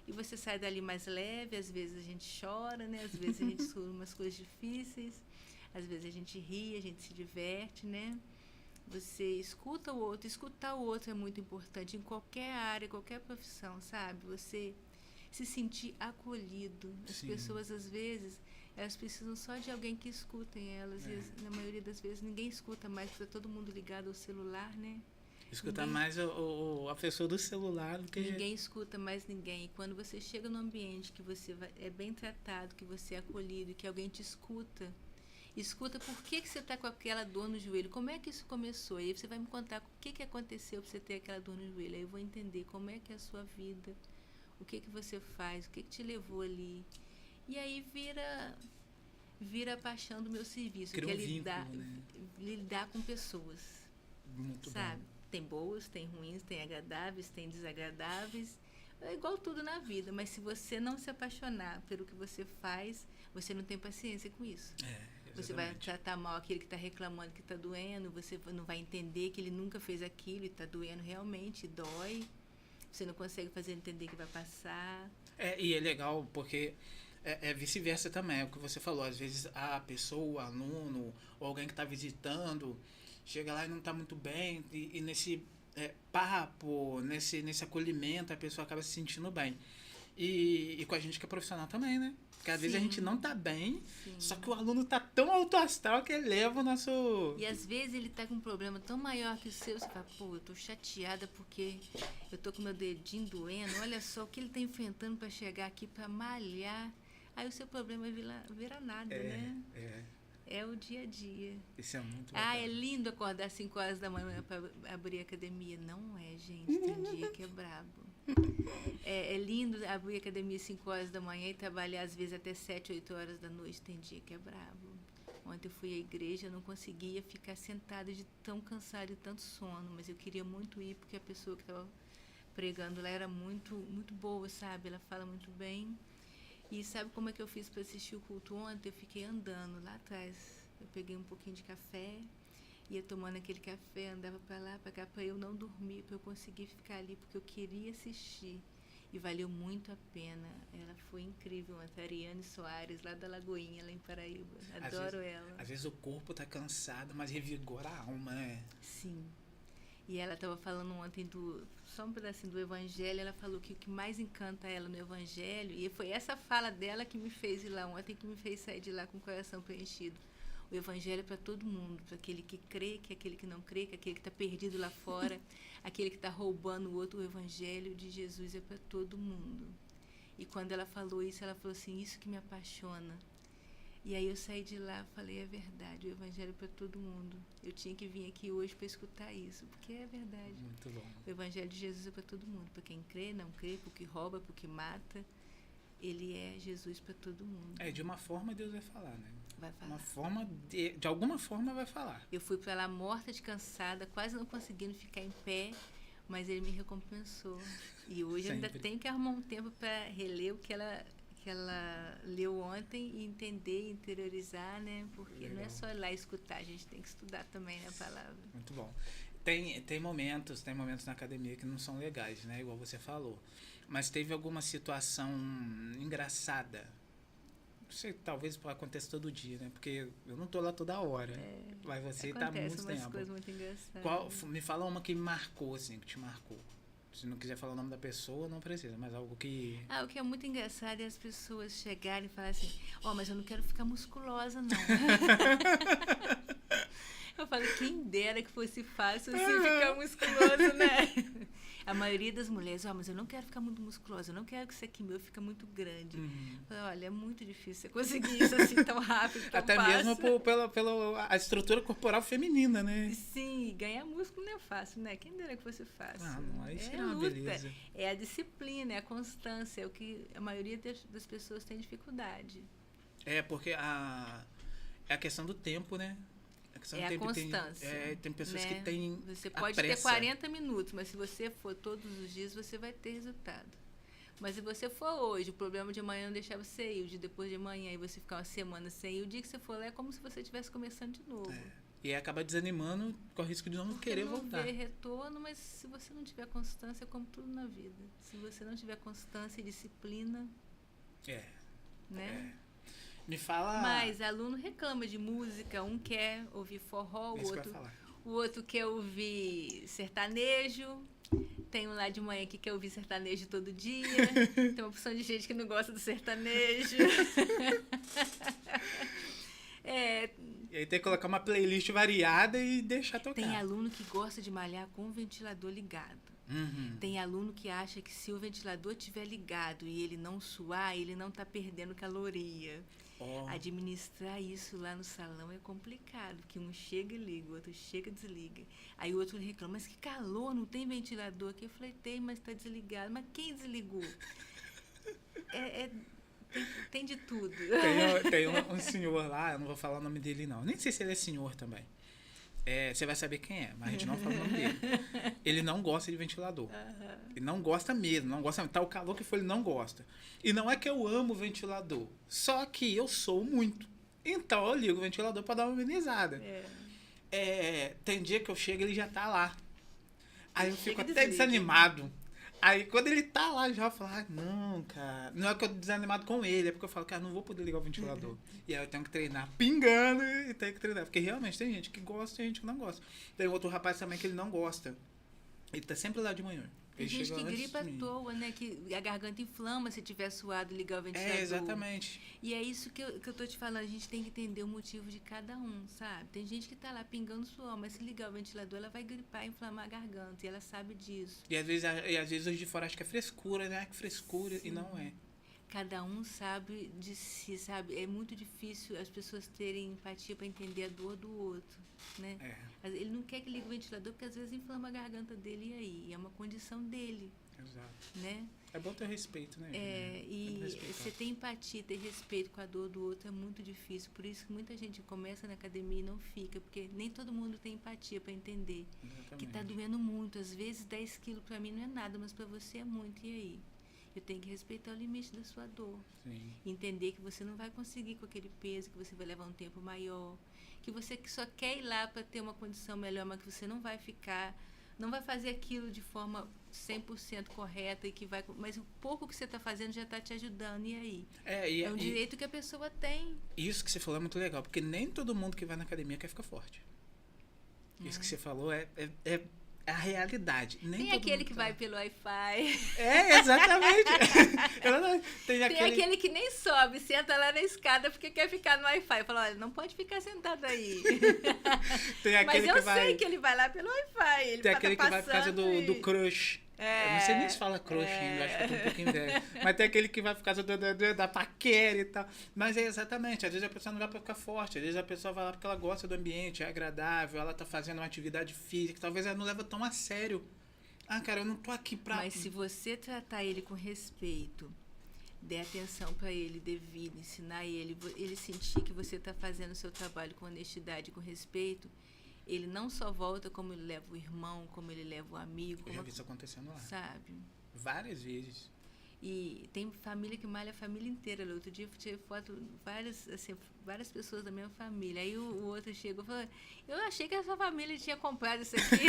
E você sai dali mais leve. Às vezes a gente chora, né? Às vezes a gente sofre umas coisas difíceis. Às vezes a gente ri, a gente se diverte, né? Você escuta o outro. Escutar o outro é muito importante em qualquer área, qualquer profissão, sabe? Você se sentir acolhido. As pessoas, às vezes, elas precisam só de alguém que escutem elas. E na maioria das vezes ninguém escuta mais, porque está todo mundo ligado ao celular, né? Escuta mais a pessoa do celular do que... Ninguém escuta mais ninguém. E quando você chega num ambiente que você é bem tratado, que você é acolhido, que alguém te escuta por que você está com aquela dor no joelho, como é que isso começou? E aí você vai me contar o que aconteceu para você ter aquela dor no joelho. Aí eu vou entender como é que é a sua vida, o que você faz, o que te levou ali. E aí vira a paixão do meu serviço, Cria que é vínculo, lidar com pessoas. Muito sabe? bom. Tem boas, tem ruins, tem agradáveis, tem desagradáveis. É igual tudo na vida, mas se você não se apaixonar pelo que você faz, você não tem paciência com isso. Você vai tratar mal aquele que está reclamando que está doendo, você não vai entender que ele nunca fez aquilo e está doendo realmente, dói. Você não consegue fazer entender que vai passar. E é legal porque é vice-versa também, é o que você falou. Às vezes a pessoa, o aluno, ou alguém que está visitando, chega lá e não está muito bem, e nesse papo, nesse acolhimento, a pessoa acaba se sentindo bem. E com a gente que é profissional também, né? Porque às vezes a gente não tá bem, só que o aluno tá tão alto astral que eleva o nosso... E às vezes ele tá com um problema tão maior que o seu, você fala, pô, eu tô chateada porque eu tô com meu dedinho doendo, olha só o que ele tá enfrentando para chegar aqui para malhar. Aí o seu problema vira nada, né? É o dia a dia. Isso é muito legal. É lindo acordar às 5 horas da manhã para abrir a academia. Não é, gente, tem dia que é brabo. É lindo abrir a academia às 5 horas da manhã e trabalhar às vezes até 7, 8 horas da noite. Tem dia que é brabo. Ontem eu fui à igreja, eu não conseguia ficar sentada de tão cansada e tanto sono, mas eu queria muito ir porque a pessoa que estava pregando lá era muito, muito boa, sabe? Ela fala muito bem. E sabe como é que eu fiz para assistir o culto ontem? Eu fiquei andando lá atrás. Eu peguei um pouquinho de café, ia tomando aquele café, andava para lá, para cá, para eu não dormir, para eu conseguir ficar ali, porque eu queria assistir. E valeu muito a pena. Ela foi incrível, a Ariane Soares, lá da Lagoinha, lá em Paraíba. Adoro ela. Às vezes o corpo tá cansado, mas revigora a alma, né? Sim. E ela estava falando ontem só um pedacinho do Evangelho, ela falou que o que mais encanta ela no Evangelho, e foi essa fala dela que me fez ir lá ontem, que me fez sair de lá com o coração preenchido. O Evangelho é para todo mundo, para aquele que crê, que é aquele que não crê, que é aquele que está perdido lá fora, aquele que está roubando o outro. O Evangelho de Jesus é para todo mundo. E quando ela falou isso, ela falou assim, isso que me apaixona. E aí eu saí de lá e falei, é verdade, o evangelho para todo mundo. Eu tinha que vir aqui hoje para escutar isso, porque é verdade. Muito bom. O evangelho de Jesus é para todo mundo, para quem crê, não crê, para o que rouba, para o que mata. Ele é Jesus para todo mundo. De uma forma Deus vai falar, né? Vai falar. Uma forma de alguma forma vai falar. Eu fui para lá morta de cansada, quase não conseguindo ficar em pé, mas ele me recompensou. E hoje eu ainda tenho que arrumar um tempo para reler o que ela leu ontem e entender, interiorizar, né? Porque legal. Não é só ir lá escutar, a gente tem que estudar também, né, a palavra. Muito bom. Tem momentos na academia que não são legais, né? Igual você falou. Mas teve alguma situação engraçada? Não sei, talvez aconteça todo dia, né? Porque eu não tô lá toda hora. Mas você tá muito tempo. Coisas muito engraçadas. Me fala uma que marcou, assim, que te marcou. Se não quiser falar o nome da pessoa, não precisa, mas algo que... O que é muito engraçado é as pessoas chegarem e falarem assim, mas eu não quero ficar musculosa, não. Eu falo, quem dera que fosse fácil assim ficar musculosa, né? A maioria das mulheres, mas eu não quero ficar muito musculosa, eu não quero que isso aqui meu fique muito grande. Eu falo, olha, é muito difícil você conseguir isso assim tão rápido, tão até fácil. Mesmo pela a estrutura corporal feminina, né? Sim, ganhar músculo não é fácil, né? Quem dera que fosse fácil. Isso é uma luta, beleza. É a disciplina, é a constância, é o que a maioria das pessoas tem dificuldade. Porque é a questão do tempo, né? A constância. Tem pessoas, né, que têm Você pode ter 40 minutos, mas se você for todos os dias, você vai ter resultado. Mas se você for hoje, o problema de amanhã não deixar você ir, o de depois de amanhã, e você ficar uma semana sem ir, o dia que você for lá é como se você estivesse começando de novo. E acaba desanimando, com o risco de não querer voltar. Não ver retorno, mas se você não tiver constância, é como tudo na vida. Se você não tiver constância e disciplina... né? Me fala... Mas aluno reclama de música, um quer ouvir forró, o outro quer ouvir sertanejo, tem um lá de manhã que quer ouvir sertanejo todo dia, tem uma opção de gente que não gosta do sertanejo. E aí tem que colocar uma playlist variada e deixar tocar. Tem aluno que gosta de malhar com o ventilador ligado. Tem aluno que acha que se o ventilador estiver ligado e ele não suar, ele não está perdendo caloria. Administrar isso lá no salão é complicado, porque um chega e liga, o outro chega e desliga. Aí o outro reclama, mas que calor, não tem ventilador aqui? Eu falei, tem, mas está desligado. Mas quem desligou? Tem de tudo. Tem um senhor lá, eu não vou falar o nome dele não, nem sei se ele é senhor também. Você vai saber quem é, mas a gente não fala o nome dele. Ele não gosta de ventilador. Ele não gosta mesmo, não gosta. Tá o calor que for, ele não gosta. E não é que eu amo o ventilador, só que eu sou muito. Então eu ligo o ventilador para dar uma amenizada. Tem dia que eu chego e ele já tá lá. Aí eu fico até desanimado. Aí quando ele tá lá, já eu falo, não, cara. Não é que eu tô desanimado com ele, é porque eu falo, cara, não vou poder ligar o ventilador. E aí eu tenho que treinar pingando e tenho que treinar. Porque realmente tem gente que gosta e gente que não gosta. Tem outro rapaz também que ele não gosta. Ele tá sempre lá de manhã. Tem gente que gripa à toa, né? Que a garganta inflama se tiver suado e ligar o ventilador. Exatamente. E é isso que eu tô te falando. A gente tem que entender o motivo de cada um, sabe? Tem gente que tá lá pingando suor, mas se ligar o ventilador, ela vai gripar e inflamar a garganta. E ela sabe disso. E às vezes os de fora acham que é frescura, né? Que frescura. Sim. E não é. Cada um sabe de si, sabe? É muito difícil as pessoas terem empatia para entender a dor do outro, né? Ele não quer que ligue o ventilador porque às vezes inflama a garganta dele e aí é uma condição dele. Exato. Né? É bom ter respeito, né? E você ter empatia, ter respeito com a dor do outro é muito difícil. Por isso que muita gente começa na academia e não fica, porque nem todo mundo tem empatia para entender. Exatamente. Que está doendo muito. Às vezes 10 quilos para mim não é nada, mas para você é muito. E aí? Eu tenho que respeitar o limite da sua dor. Sim. Entender que você não vai conseguir com aquele peso, que você vai levar um tempo maior, que você só quer ir lá para ter uma condição melhor, mas que você não vai ficar, não vai fazer aquilo de forma 100% correta, mas o pouco que você está fazendo já está te ajudando. E aí? É um direito que a pessoa tem. Isso que você falou é muito legal, porque nem todo mundo que vai na academia quer ficar forte. Isso que você falou é a realidade. Nem tem aquele que vai pelo Wi-Fi. Exatamente. Tem aquele que nem sobe, senta lá na escada porque quer ficar no Wi-Fi. Eu falo, olha, não pode ficar sentado aí. Tem aquele mas eu sei que ele vai lá pelo Wi-Fi. Tem aquele que vai por causa do crush. Eu não sei nem se fala crush ainda, acho que eu tô um pouquinho velho. Mas tem aquele que vai ficar da paquera e tal. Mas é exatamente, às vezes a pessoa não vai pra ficar forte, às vezes a pessoa vai lá porque ela gosta do ambiente, é agradável, ela tá fazendo uma atividade física, talvez ela não leva tão a sério. Ah, cara, eu não tô aqui pra... Mas se você tratar ele com respeito, der atenção para ele devido, ensinar ele sentir que você está fazendo o seu trabalho com honestidade e com respeito, ele não só volta, como ele leva o irmão, como ele leva o amigo. Eu já vi isso acontecendo lá. Sabe? Várias vezes. E tem família que malha a família inteira. Outro dia eu tirei foto várias pessoas da minha família. Aí o outro chegou e falou, eu achei que a sua família tinha comprado isso aqui.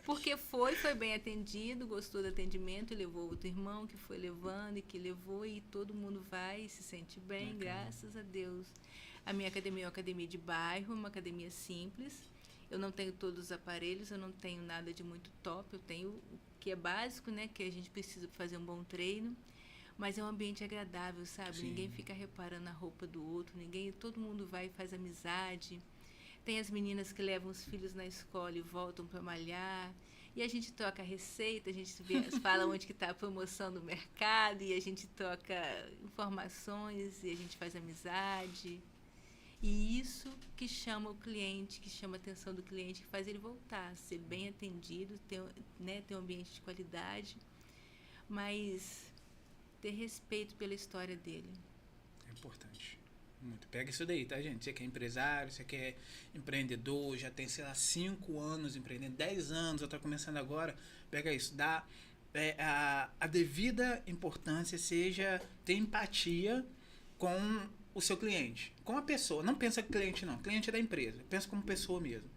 Porque foi bem atendido, gostou do atendimento, e levou outro irmão que foi levando e que levou, e todo mundo vai e se sente bem, graças a Deus. A minha academia é uma academia de bairro, uma academia simples. Eu não tenho todos os aparelhos, eu não tenho nada de muito top, eu tenho o que é básico, né, que a gente precisa fazer um bom treino, mas é um ambiente agradável, sabe? Sim. Ninguém fica reparando a roupa do outro, todo mundo vai e faz amizade. Tem as meninas que levam os filhos na escola e voltam para malhar, e a gente troca a receita, a gente fala onde que está a promoção do mercado, e a gente troca informações, e a gente faz amizade. E isso que chama o cliente, que chama a atenção do cliente, que faz ele voltar, ser bem atendido, ter um ambiente de qualidade, mas ter respeito pela história dele. É importante. Muito. Pega isso daí, tá, gente? Você que é empresário, você que é empreendedor, já tem, sei lá, 5 anos empreendendo, 10 anos, ou tá começando agora, pega isso, dá a devida importância, seja ter empatia com o seu cliente, com a pessoa. Não pensa cliente, não. Cliente é da empresa. Pensa como pessoa mesmo.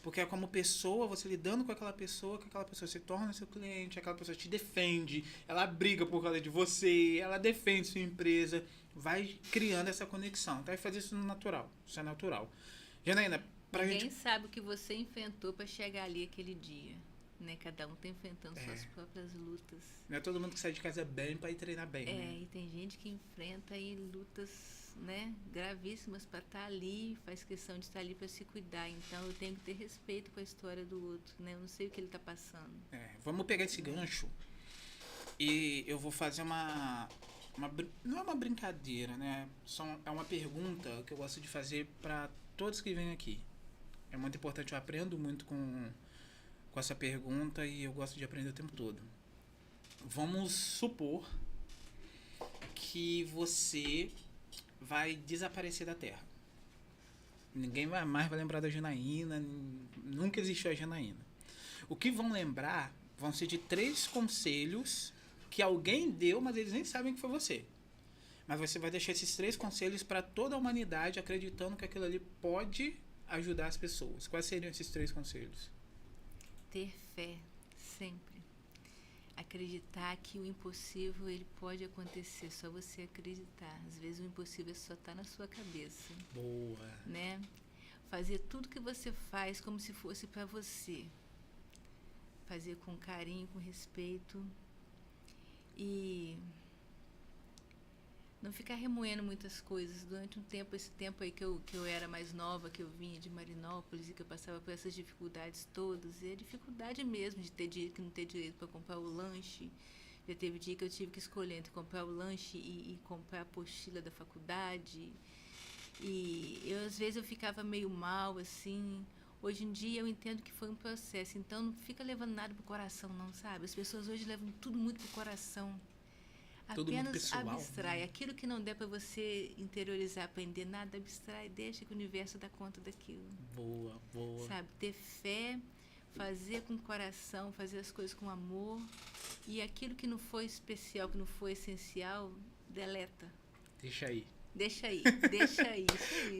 Porque é como pessoa, você lidando com aquela pessoa, que aquela pessoa se torna seu cliente, aquela pessoa te defende, ela briga por causa de você, ela defende sua empresa, vai criando essa conexão. Então, vai fazer isso no natural. Isso é natural. Janaína, Ninguém sabe o que você enfrentou para chegar ali aquele dia. Né? Cada um está enfrentando suas próprias lutas. Não é todo mundo que sai de casa bem para ir treinar bem, né? E tem gente que enfrenta aí lutas, né, gravíssimas para estar ali, faz questão de estar ali para se cuidar. Então eu tenho que ter respeito com a história do outro, né? Eu não sei o que ele está passando. Vamos pegar esse gancho e eu vou fazer não é uma brincadeira, né? É uma pergunta que eu gosto de fazer para todos que vêm aqui. É muito importante, eu aprendo muito com essa pergunta e eu gosto de aprender o tempo todo. Vamos supor que você vai desaparecer da Terra. Ninguém mais vai lembrar da Janaína, nunca existiu a Janaína. O que vão lembrar vão ser de 3 conselhos que alguém deu, mas eles nem sabem que foi você. Mas você vai deixar esses 3 conselhos para toda a humanidade, acreditando que aquilo ali pode ajudar as pessoas. Quais seriam esses 3 conselhos? Ter fé, sempre. Acreditar que o impossível ele pode acontecer, só você acreditar. Às vezes o impossível só está na sua cabeça. Boa. Né? Fazer tudo que você faz como se fosse para você. Fazer com carinho, com respeito. E não ficar remoendo muitas coisas. Durante esse tempo aí que eu era mais nova, que eu vinha de Marinópolis e que eu passava por essas dificuldades todas, e a dificuldade mesmo de ter dia que não ter direito para comprar o lanche. Já teve dia que eu tive que escolher entre comprar o lanche e comprar a apostila da faculdade. E às vezes eu ficava meio mal, assim. Hoje em dia eu entendo que foi um processo, então não fica levando nada pro coração, não, sabe? As pessoas hoje levam tudo muito pro coração. Tudo apenas pessoal, abstrai. né? Aquilo que não der para você interiorizar, aprender nada, abstrai, deixa que o universo dá conta daquilo. Boa, boa. Sabe, ter fé, fazer com o coração, fazer as coisas com amor, e aquilo que não foi especial, que não foi essencial, deleta. Deixa aí. Deixa aí, deixa aí.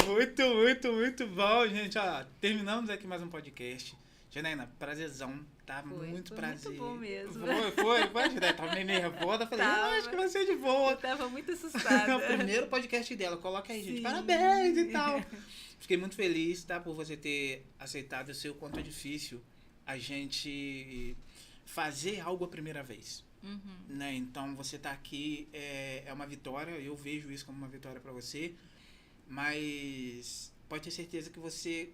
Muito, muito, muito bom, gente. Ó, terminamos aqui mais um podcast. Janaína, prazerzão. Muito prazer. Muito bom mesmo. Foi, Janaína. Tava meio nervosa. Falei, acho que vai ser de boa. Eu tava muito assustada. O primeiro podcast dela. Coloca aí, gente. Parabéns e tal. Fiquei muito feliz, tá? Por você ter aceitado. Eu sei o quanto é difícil a gente fazer algo a primeira vez. Uhum. Né? Então, você tá aqui é uma vitória. Eu vejo isso como uma vitória para você. Mas pode ter certeza que você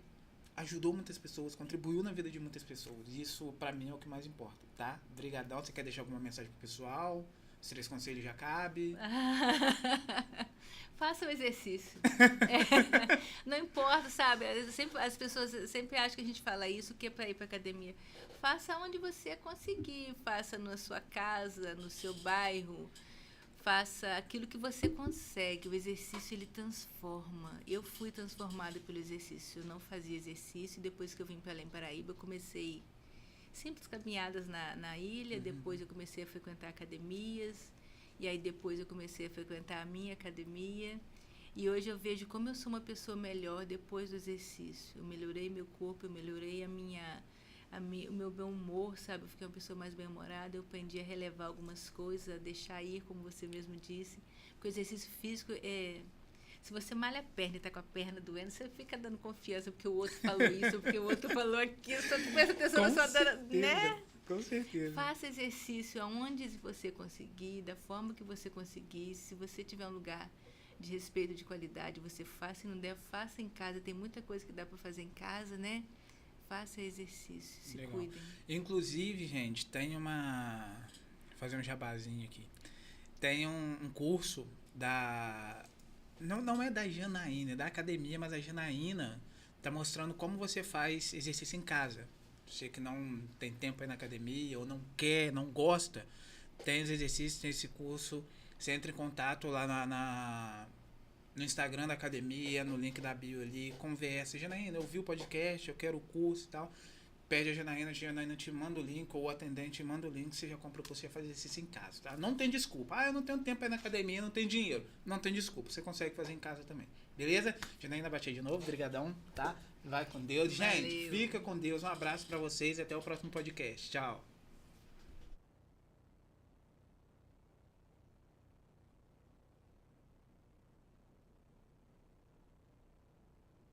ajudou muitas pessoas, contribuiu na vida de muitas pessoas. Isso, pra mim, é o que mais importa, tá? Obrigadão. Você quer deixar alguma mensagem pro pessoal? Os 3 conselhos já cabe. Faça o exercício. Não importa, sabe? As pessoas sempre acham que a gente fala isso, que é para ir para academia. Faça onde você conseguir. Faça na sua casa, no seu bairro. Faça aquilo que você consegue. O exercício, ele transforma. Eu fui transformada pelo exercício. Eu não fazia exercício. Depois que eu vim para Belém, Paraíba, eu comecei simples caminhadas na ilha. Depois eu comecei a frequentar academias. E aí depois eu comecei a frequentar a minha academia. E hoje eu vejo como eu sou uma pessoa melhor depois do exercício. Eu melhorei meu corpo, eu melhorei o meu bom humor, sabe? Eu fiquei uma pessoa mais bem-humorada. Eu aprendi a relevar algumas coisas, a deixar ir, como você mesmo disse. Porque o exercício físico se você malha a perna e tá com a perna doendo, você fica dando confiança porque o outro falou isso, porque o outro falou aquilo. Só tu presta atenção na sua dor, né? Com certeza. Faça exercício aonde você conseguir, da forma que você conseguir. Se você tiver um lugar de respeito, de qualidade, você faça. Se não der, faça em casa. Tem muita coisa que dá para fazer em casa, né? Faça exercício, se Legal. cuidem. Inclusive, gente, tem vou fazer um jabazinho aqui. Tem um curso da... Não é da Janaína, é da academia, mas a Janaína tá mostrando como você faz exercício em casa. Você que não tem tempo aí na academia, ou não quer, não gosta, tem os exercícios, tem esse curso. Você entra em contato lá no Instagram da academia, no link da bio ali, conversa. Janaína, eu vi o podcast, eu quero o curso e tal. Pede a Janaína te manda o link, ou o atendente te manda o link, você já compra o curso e faz exercício em casa, tá? Não tem desculpa. Eu não tenho tempo aí na academia, não tenho dinheiro. Não tem desculpa, você consegue fazer em casa também. Beleza? Janaína Batia de novo, brigadão, tá? Vai com Deus. Valeu. Gente, fica com Deus. Um abraço pra vocês e até o próximo podcast. Tchau.